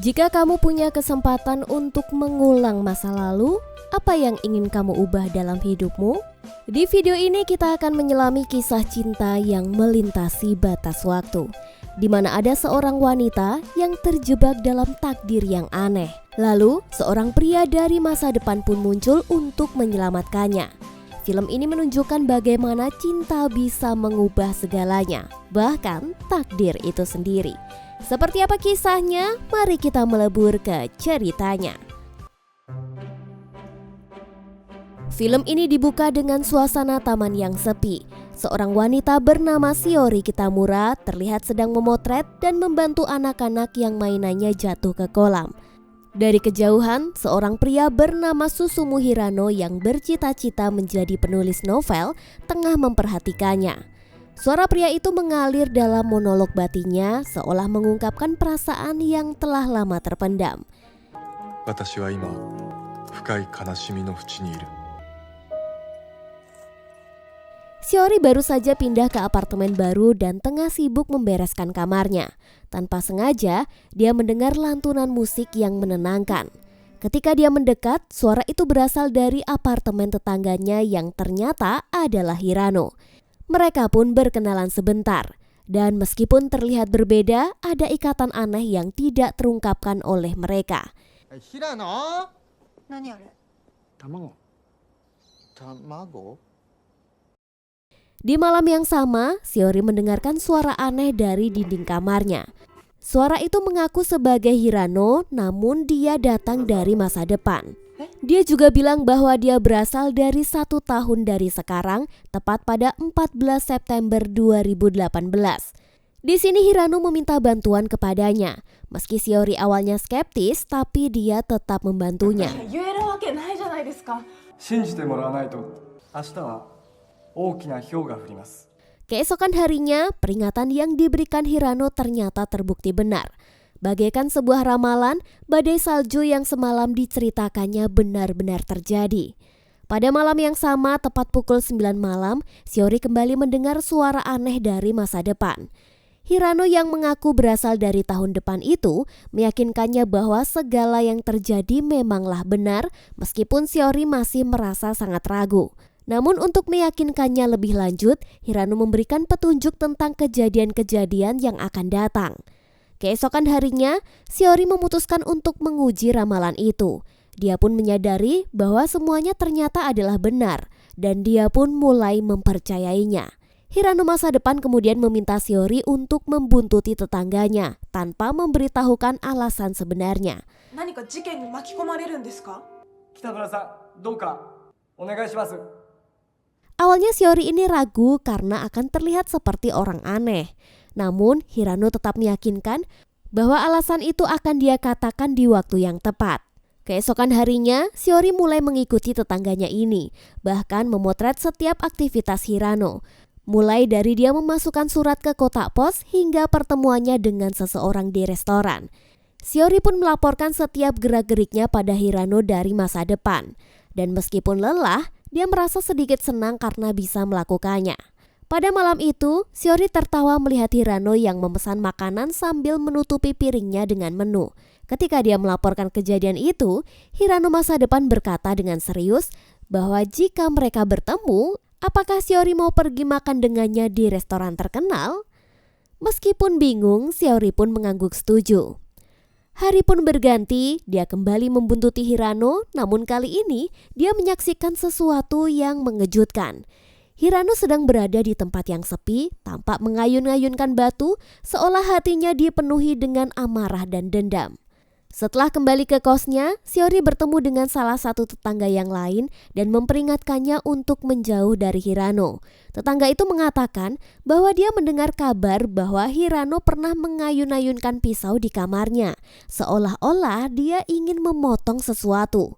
Jika kamu punya kesempatan untuk mengulang masa lalu, apa yang ingin kamu ubah dalam hidupmu? Di video ini kita akan menyelami kisah cinta yang melintasi batas waktu, di mana ada seorang wanita yang terjebak dalam takdir yang aneh. Lalu, seorang pria dari masa depan pun muncul untuk menyelamatkannya. Film ini menunjukkan bagaimana cinta bisa mengubah segalanya, bahkan takdir itu sendiri. Seperti apa kisahnya? Mari kita melebur ke ceritanya. Film ini dibuka dengan suasana taman yang sepi. Seorang wanita bernama Shiori Kitamura terlihat sedang memotret dan membantu anak-anak yang mainannya jatuh ke kolam. Dari kejauhan, seorang pria bernama Susumu Hirano yang bercita-cita menjadi penulis novel tengah memperhatikannya. Suara pria itu mengalir dalam monolog batinnya seolah mengungkapkan perasaan yang telah lama terpendam. Shiori baru saja pindah ke apartemen baru dan tengah sibuk membereskan kamarnya. Tanpa sengaja, dia mendengar lantunan musik yang menenangkan. Ketika dia mendekat, suara itu berasal dari apartemen tetangganya yang ternyata adalah Hirano. Mereka pun berkenalan sebentar, dan meskipun terlihat berbeda, ada ikatan aneh yang tidak terungkapkan oleh mereka. Hirano? Nani are? Tamago. Tamago? Di malam yang sama, Shiori mendengarkan suara aneh dari dinding kamarnya. Suara itu mengaku sebagai Hirano, namun dia datang dari masa depan. Dia juga bilang bahwa dia berasal dari 1 tahun dari sekarang, tepat pada 14 September 2018. Di sini Hirano meminta bantuan kepadanya. Meski Shiori awalnya skeptis, tapi dia tetap membantunya. Keesokan harinya, peringatan yang diberikan Hirano ternyata terbukti benar. Bagaikan sebuah ramalan, badai salju yang semalam diceritakannya benar-benar terjadi. Pada malam yang sama, tepat pukul 9 malam, Shiori kembali mendengar suara aneh dari masa depan. Hirano yang mengaku berasal dari tahun depan itu meyakinkannya bahwa segala yang terjadi memanglah benar, meskipun Shiori masih merasa sangat ragu. Namun untuk meyakinkannya lebih lanjut, Hirano memberikan petunjuk tentang kejadian-kejadian yang akan datang. Keesokan harinya, Shiori memutuskan untuk menguji ramalan itu. Dia pun menyadari bahwa semuanya ternyata adalah benar, dan dia pun mulai mempercayainya. Hirano masa depan kemudian meminta Shiori untuk membuntuti tetangganya, tanpa memberitahukan alasan sebenarnya. Awalnya Shiori ini ragu karena akan terlihat seperti orang aneh. Namun Hirano tetap meyakinkan bahwa alasan itu akan dia katakan di waktu yang tepat. Keesokan harinya, Shiori mulai mengikuti tetangganya ini, bahkan memotret setiap aktivitas Hirano. Mulai dari dia memasukkan surat ke kotak pos hingga pertemuannya dengan seseorang di restoran. Shiori pun melaporkan setiap gerak-geriknya pada Hirano dari masa depan. Dan meskipun lelah, dia merasa sedikit senang karena bisa melakukannya. Pada malam itu, Shiori tertawa melihat Hirano yang memesan makanan sambil menutupi piringnya dengan menu. Ketika dia melaporkan kejadian itu, Hirano masa depan berkata dengan serius bahwa jika mereka bertemu, apakah Shiori mau pergi makan dengannya di restoran terkenal? Meskipun bingung, Shiori pun mengangguk setuju. Hari pun berganti, dia kembali membuntuti Hirano, namun kali ini dia menyaksikan sesuatu yang mengejutkan. Hirano sedang berada di tempat yang sepi, tampak mengayun-ayunkan batu, seolah hatinya dipenuhi dengan amarah dan dendam. Setelah kembali ke kosnya, Shiori bertemu dengan salah satu tetangga yang lain dan memperingatkannya untuk menjauh dari Hirano. Tetangga itu mengatakan bahwa dia mendengar kabar bahwa Hirano pernah mengayun-ayunkan pisau di kamarnya, seolah-olah dia ingin memotong sesuatu.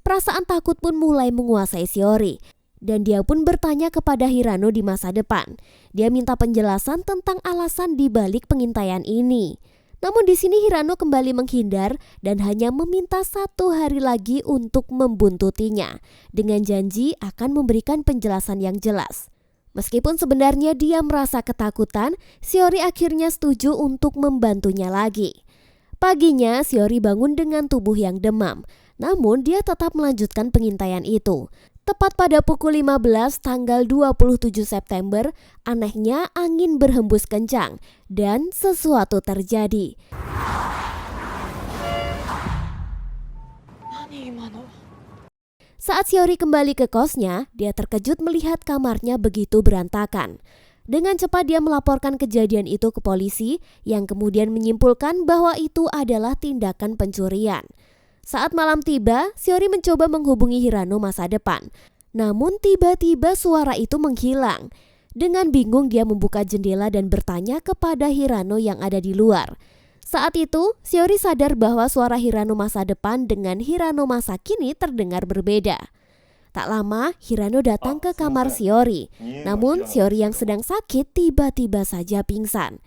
Perasaan takut pun mulai menguasai Shiori. Dan dia pun bertanya kepada Hirano di masa depan. Dia minta penjelasan tentang alasan di balik pengintaian ini. Namun di sini Hirano kembali menghindar dan hanya meminta 1 hari lagi untuk membuntutinya, dengan janji akan memberikan penjelasan yang jelas. Meskipun sebenarnya dia merasa ketakutan, Shiori akhirnya setuju untuk membantunya lagi. Paginya, Shiori bangun dengan tubuh yang demam. Namun dia tetap melanjutkan pengintaian itu. Tepat pada pukul 15 tanggal 27 September, anehnya angin berhembus kencang dan sesuatu terjadi. Saat Shiori kembali ke kosnya, dia terkejut melihat kamarnya begitu berantakan. Dengan cepat dia melaporkan kejadian itu ke polisi yang kemudian menyimpulkan bahwa itu adalah tindakan pencurian. Saat malam tiba, Shiori mencoba menghubungi Hirano masa depan. Namun tiba-tiba suara itu menghilang. Dengan bingung dia membuka jendela dan bertanya kepada Hirano yang ada di luar. Saat itu, Shiori sadar bahwa suara Hirano masa depan dengan Hirano masa kini terdengar berbeda. Tak lama, Hirano datang ke kamar Shiori. Namun, Shiori yang sedang sakit tiba-tiba saja pingsan.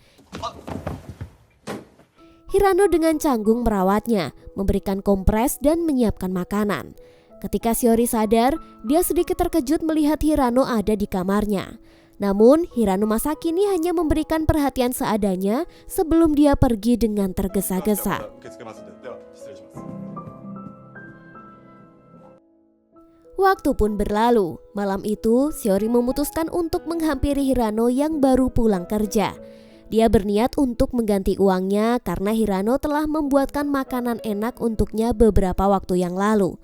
Hirano dengan canggung merawatnya, memberikan kompres dan menyiapkan makanan. Ketika Shiori sadar, dia sedikit terkejut melihat Hirano ada di kamarnya. Namun, Hirano masa kini hanya memberikan perhatian seadanya sebelum dia pergi dengan tergesa-gesa. Waktu pun berlalu. Malam itu, Shiori memutuskan untuk menghampiri Hirano yang baru pulang kerja. Dia berniat untuk mengganti uangnya karena Hirano telah membuatkan makanan enak untuknya beberapa waktu yang lalu.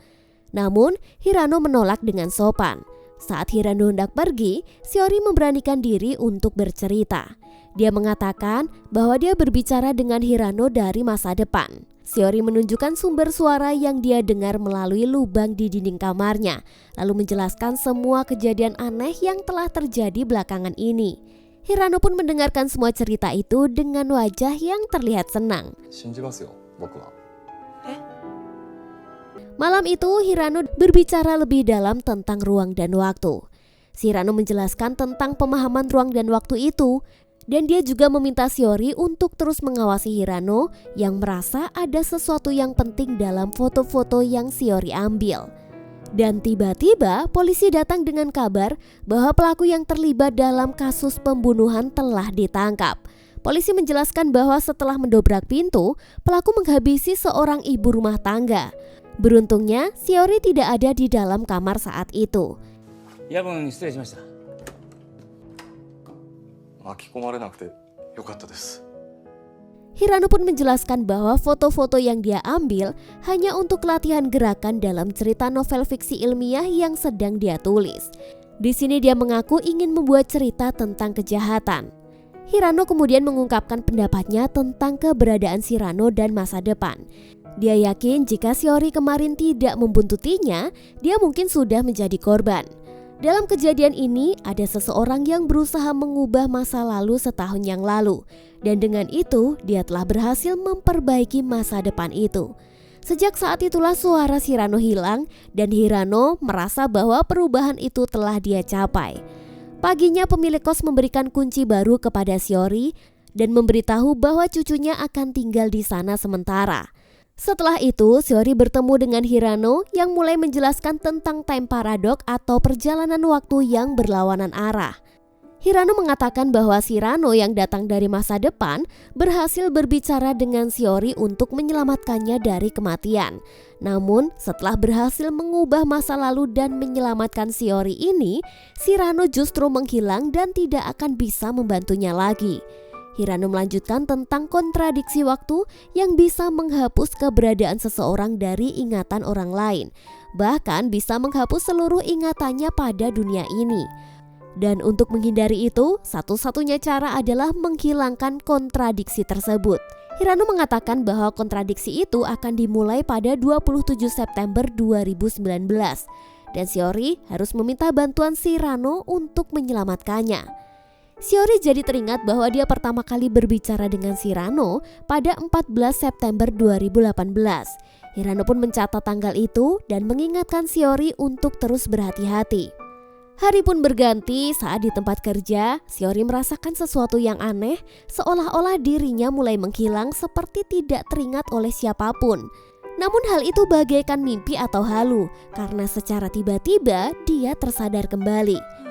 Namun, Hirano menolak dengan sopan. Saat Hirano hendak pergi, Shiori memberanikan diri untuk bercerita. Dia mengatakan bahwa dia berbicara dengan Hirano dari masa depan. Shiori menunjukkan sumber suara yang dia dengar melalui lubang di dinding kamarnya, lalu menjelaskan semua kejadian aneh yang telah terjadi belakangan ini. Hirano pun mendengarkan semua cerita itu dengan wajah yang terlihat senang. Malam itu Hirano berbicara lebih dalam tentang ruang dan waktu. Hirano menjelaskan tentang pemahaman ruang dan waktu itu, dan dia juga meminta Shiori untuk terus mengawasi Hirano yang merasa ada sesuatu yang penting dalam foto-foto yang Shiori ambil. Dan tiba-tiba polisi datang dengan kabar bahwa pelaku yang terlibat dalam kasus pembunuhan telah ditangkap. Polisi menjelaskan bahwa setelah mendobrak pintu, pelaku menghabisi seorang ibu rumah tangga. Beruntungnya, Shiori tidak ada di dalam kamar saat itu. Hirano pun menjelaskan bahwa foto-foto yang dia ambil hanya untuk latihan gerakan dalam cerita novel fiksi ilmiah yang sedang dia tulis. Di sini dia mengaku ingin membuat cerita tentang kejahatan. Hirano kemudian mengungkapkan pendapatnya tentang keberadaan Shirano dan masa depan. Dia yakin jika Shiori kemarin tidak membuntutinya, dia mungkin sudah menjadi korban. Dalam kejadian ini, ada seseorang yang berusaha mengubah masa lalu setahun yang lalu. Dan dengan itu, dia telah berhasil memperbaiki masa depan itu. Sejak saat itulah suara Shirano hilang dan Hirano merasa bahwa perubahan itu telah dia capai. Paginya pemilik kos memberikan kunci baru kepada Shiori dan memberitahu bahwa cucunya akan tinggal di sana sementara. Setelah itu, Shiori bertemu dengan Hirano yang mulai menjelaskan tentang time paradox atau perjalanan waktu yang berlawanan arah. Hirano mengatakan bahwa Shirano yang datang dari masa depan berhasil berbicara dengan Shiori untuk menyelamatkannya dari kematian. Namun, setelah berhasil mengubah masa lalu dan menyelamatkan Shiori ini, Shirano justru menghilang dan tidak akan bisa membantunya lagi. Hirano melanjutkan tentang kontradiksi waktu yang bisa menghapus keberadaan seseorang dari ingatan orang lain, bahkan bisa menghapus seluruh ingatannya pada dunia ini. Dan untuk menghindari itu, satu-satunya cara adalah menghilangkan kontradiksi tersebut. Hirano mengatakan bahwa kontradiksi itu akan dimulai pada 27 September 2019 dan Shiori harus meminta bantuan Shirano untuk menyelamatkannya. Shiori jadi teringat bahwa dia pertama kali berbicara dengan Shirano pada 14 September 2018. Hirano pun mencatat tanggal itu dan mengingatkan Shiori untuk terus berhati-hati. Hari pun berganti saat di tempat kerja, Shiori merasakan sesuatu yang aneh, seolah-olah dirinya mulai menghilang seperti tidak teringat oleh siapapun. Namun hal itu bagaikan mimpi atau halu, karena secara tiba-tiba dia tersadar kembali.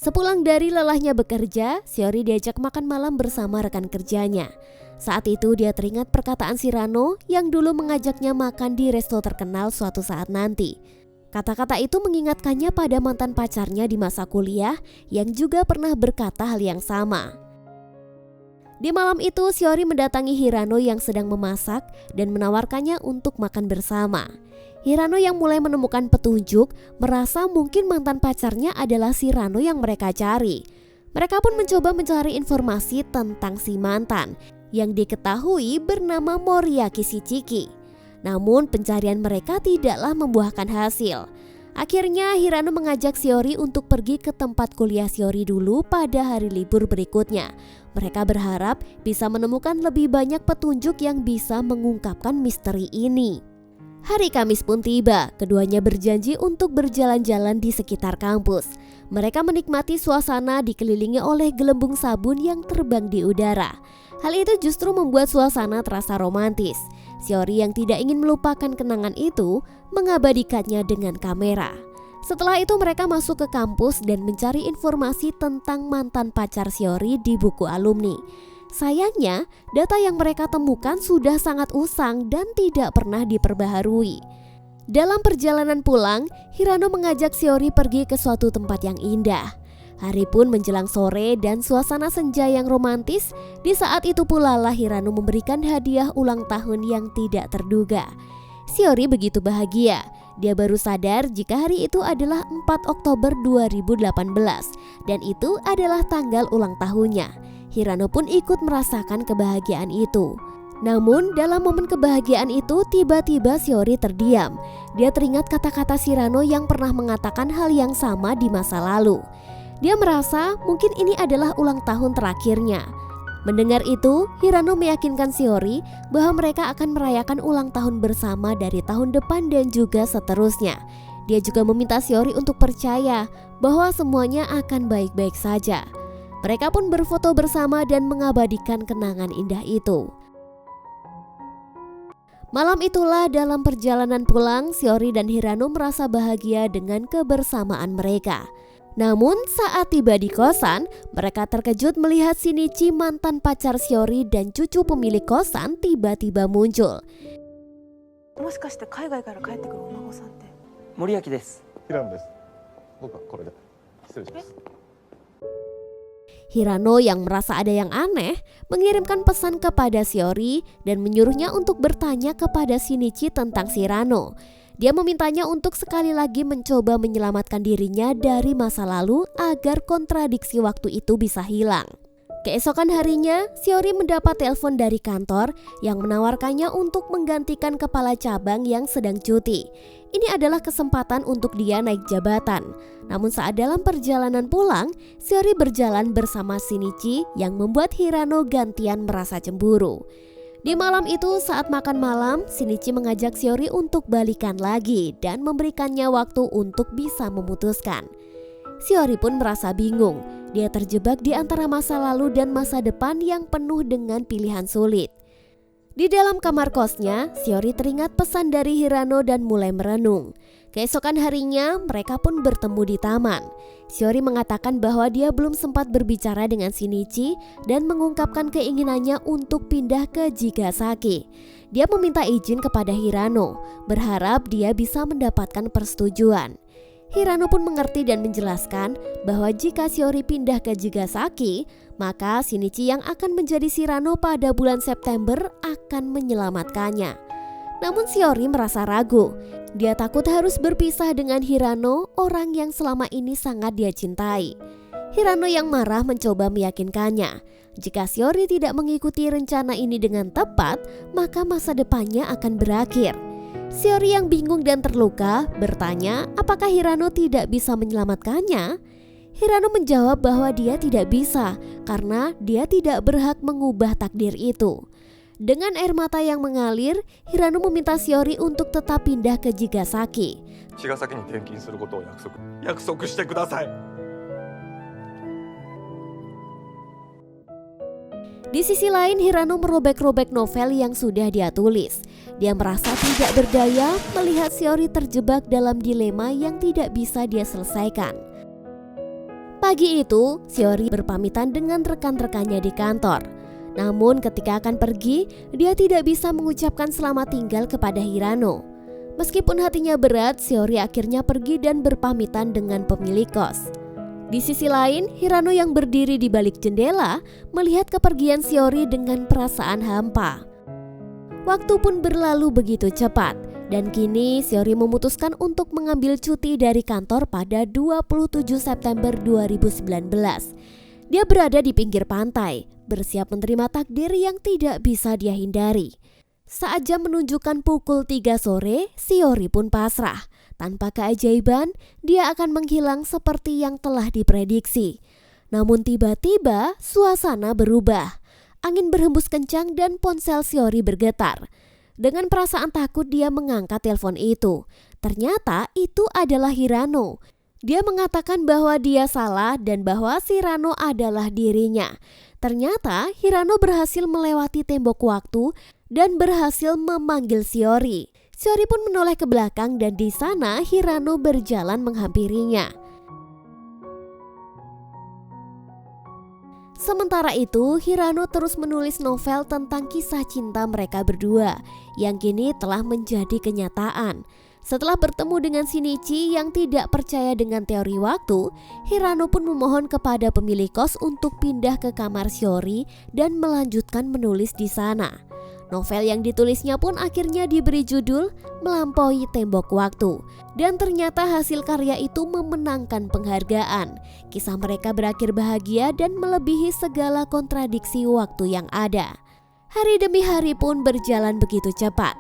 Sepulang dari lelahnya bekerja, Shiori diajak makan malam bersama rekan kerjanya. Saat itu dia teringat perkataan Shirano yang dulu mengajaknya makan di resto terkenal suatu saat nanti. Kata-kata itu mengingatkannya pada mantan pacarnya di masa kuliah yang juga pernah berkata hal yang sama. Di malam itu, Shiori mendatangi Hirano yang sedang memasak dan menawarkannya untuk makan bersama. Hirano yang mulai menemukan petunjuk merasa mungkin mantan pacarnya adalah Shirano yang mereka cari. Mereka pun mencoba mencari informasi tentang si mantan yang diketahui bernama Moriaki Shichiki. Namun pencarian mereka tidaklah membuahkan hasil. Akhirnya Hirano mengajak Shiori untuk pergi ke tempat kuliah Shiori dulu pada hari libur berikutnya. Mereka berharap bisa menemukan lebih banyak petunjuk yang bisa mengungkapkan misteri ini. Hari Kamis pun tiba, keduanya berjanji untuk berjalan-jalan di sekitar kampus. Mereka menikmati suasana dikelilingi oleh gelembung sabun yang terbang di udara. Hal itu justru membuat suasana terasa romantis. Shiori yang tidak ingin melupakan kenangan itu mengabadikannya dengan kamera. Setelah itu mereka masuk ke kampus dan mencari informasi tentang mantan pacar Shiori di buku alumni. Sayangnya, data yang mereka temukan sudah sangat usang dan tidak pernah diperbaharui. Dalam perjalanan pulang, Hirano mengajak Shiori pergi ke suatu tempat yang indah. Hari pun menjelang sore dan suasana senja yang romantis. Di saat itu pula lah Hirano memberikan hadiah ulang tahun yang tidak terduga. Shiori begitu bahagia. Dia baru sadar jika hari itu adalah 4 Oktober 2018 dan itu adalah tanggal ulang tahunnya. Hirano pun ikut merasakan kebahagiaan itu. Namun dalam momen kebahagiaan itu tiba-tiba Shiori terdiam. Dia teringat kata-kata Shirano yang pernah mengatakan hal yang sama di masa lalu. Dia merasa mungkin ini adalah ulang tahun terakhirnya. Mendengar itu, Hirano meyakinkan Shiori bahwa mereka akan merayakan ulang tahun bersama dari tahun depan dan juga seterusnya. Dia juga meminta Shiori untuk percaya bahwa semuanya akan baik-baik saja. Mereka pun berfoto bersama dan mengabadikan kenangan indah itu. Malam itulah dalam perjalanan pulang, Shiori dan Hirano merasa bahagia dengan kebersamaan mereka. Namun saat tiba di kosan, mereka terkejut melihat Shinichi mantan pacar Shiori dan cucu pemilik kosan tiba-tiba muncul. Moriaki desu. Hirano yang merasa ada yang aneh mengirimkan pesan kepada Shiori dan menyuruhnya untuk bertanya kepada Shinichi tentang Shirano. Dia memintanya untuk sekali lagi mencoba menyelamatkan dirinya dari masa lalu agar kontradiksi waktu itu bisa hilang. Keesokan harinya, Shiori mendapat telepon dari kantor yang menawarkannya untuk menggantikan kepala cabang yang sedang cuti. Ini adalah kesempatan untuk dia naik jabatan. Namun saat dalam perjalanan pulang, Shiori berjalan bersama Shinichi yang membuat Hirano gantian merasa cemburu. Di malam itu saat makan malam, Shinichi mengajak Shiori untuk balikan lagi dan memberikannya waktu untuk bisa memutuskan. Shiori pun merasa bingung. Dia terjebak di antara masa lalu dan masa depan yang penuh dengan pilihan sulit. Di dalam kamar kosnya, Shiori teringat pesan dari Hirano dan mulai merenung. Keesokan harinya, mereka pun bertemu di taman. Shiori mengatakan bahwa dia belum sempat berbicara dengan Shinichi dan mengungkapkan keinginannya untuk pindah ke Jigasaki. Dia meminta izin kepada Hirano, berharap dia bisa mendapatkan persetujuan. Hirano pun mengerti dan menjelaskan bahwa jika Shiori pindah ke Jigasaki, maka Shinichi yang akan menjadi Shirano pada bulan September akan menyelamatkannya. Namun Shiori merasa ragu. Dia takut harus berpisah dengan Hirano, orang yang selama ini sangat dia cintai. Hirano yang marah mencoba meyakinkannya. Jika Shiori tidak mengikuti rencana ini dengan tepat, maka masa depannya akan berakhir. Shiori yang bingung dan terluka bertanya apakah Hirano tidak bisa menyelamatkannya. Hirano menjawab bahwa dia tidak bisa karena dia tidak berhak mengubah takdir itu. Dengan air mata yang mengalir, Hirano meminta Shiori untuk tetap pindah ke Jigasaki. Di sisi lain, Hirano merobek-robek novel yang sudah dia tulis. Dia merasa tidak berdaya melihat Shiori terjebak dalam dilema yang tidak bisa dia selesaikan. Pagi itu, Shiori berpamitan dengan rekan-rekannya di kantor. Namun ketika akan pergi, dia tidak bisa mengucapkan selamat tinggal kepada Hirano. Meskipun hatinya berat, Shiori akhirnya pergi dan berpamitan dengan pemilik kos. Di sisi lain, Hirano yang berdiri di balik jendela melihat kepergian Shiori dengan perasaan hampa. Waktu pun berlalu begitu cepat, dan kini Shiori memutuskan untuk mengambil cuti dari kantor pada 27 September 2019. Dia berada di pinggir pantai, bersiap menerima takdir yang tidak bisa dia hindari. Saat jam menunjukkan pukul 3 sore, Shiori pun pasrah. Tanpa keajaiban, dia akan menghilang seperti yang telah diprediksi. Namun tiba-tiba suasana berubah. Angin berhembus kencang dan ponsel Shiori bergetar. Dengan perasaan takut dia mengangkat telepon itu. Ternyata itu adalah Hirano. Dia mengatakan bahwa dia salah dan bahwa Hirano adalah dirinya. Ternyata Hirano berhasil melewati tembok waktu dan berhasil memanggil Shiori. Shiori pun menoleh ke belakang dan di sana Hirano berjalan menghampirinya. Sementara itu, Hirano terus menulis novel tentang kisah cinta mereka berdua yang kini telah menjadi kenyataan. Setelah bertemu dengan Shinichi yang tidak percaya dengan teori waktu, Hirano pun memohon kepada pemilik kos untuk pindah ke kamar Shiori dan melanjutkan menulis di sana. Novel yang ditulisnya pun akhirnya diberi judul Melampaui Tembok Waktu. Dan ternyata hasil karya itu memenangkan penghargaan. Kisah mereka berakhir bahagia dan melebihi segala kontradiksi waktu yang ada. Hari demi hari pun berjalan begitu cepat.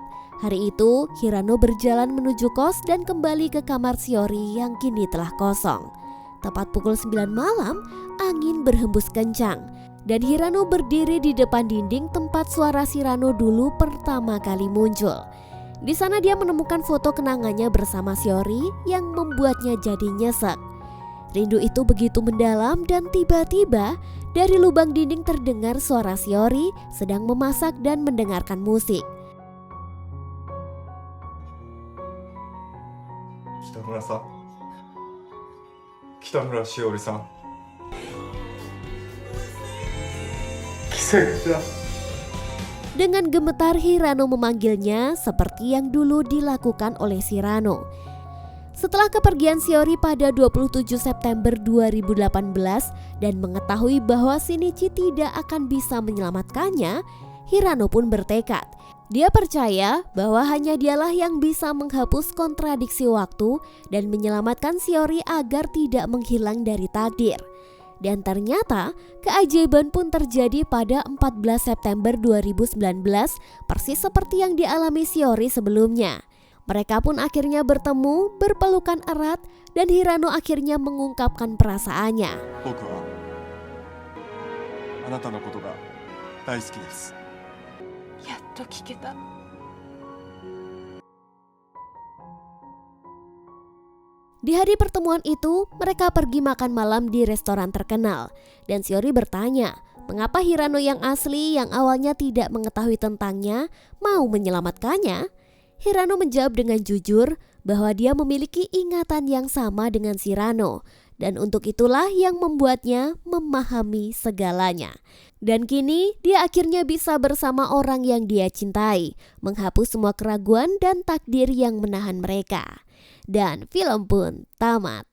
Hari itu, Hirano berjalan menuju kos dan kembali ke kamar Shiori yang kini telah kosong. Tepat pukul 9 malam, angin berhembus kencang. Dan Hirano berdiri di depan dinding tempat suara Shirano dulu pertama kali muncul. Di sana dia menemukan foto kenangannya bersama Shiori yang membuatnya jadi nyesek. Rindu itu begitu mendalam dan tiba-tiba dari lubang dinding terdengar suara Shiori sedang memasak dan mendengarkan musik. Kitamura Shiori-san. Dengan gemetar Hirano memanggilnya seperti yang dulu dilakukan oleh Shirano. Setelah kepergian Shiori pada 27 September 2018 dan mengetahui bahwa Shinichi tidak akan bisa menyelamatkannya, Hirano pun bertekad. Dia percaya bahwa hanya dialah yang bisa menghapus kontradiksi waktu dan menyelamatkan Shiori agar tidak menghilang dari takdir. Dan ternyata keajaiban pun terjadi pada 14 September 2019, persis seperti yang dialami Shiori sebelumnya. Mereka pun akhirnya bertemu, berpelukan erat, dan Hirano akhirnya mengungkapkan perasaannya. Di hari pertemuan itu, mereka pergi makan malam di restoran terkenal. Dan Shiori bertanya, mengapa Hirano yang asli yang awalnya tidak mengetahui tentangnya mau menyelamatkannya? Hirano menjawab dengan jujur bahwa dia memiliki ingatan yang sama dengan Shirano. Dan untuk itulah yang membuatnya memahami segalanya. Dan kini dia akhirnya bisa bersama orang yang dia cintai, menghapus semua keraguan dan takdir yang menahan mereka. Dan film pun tamat.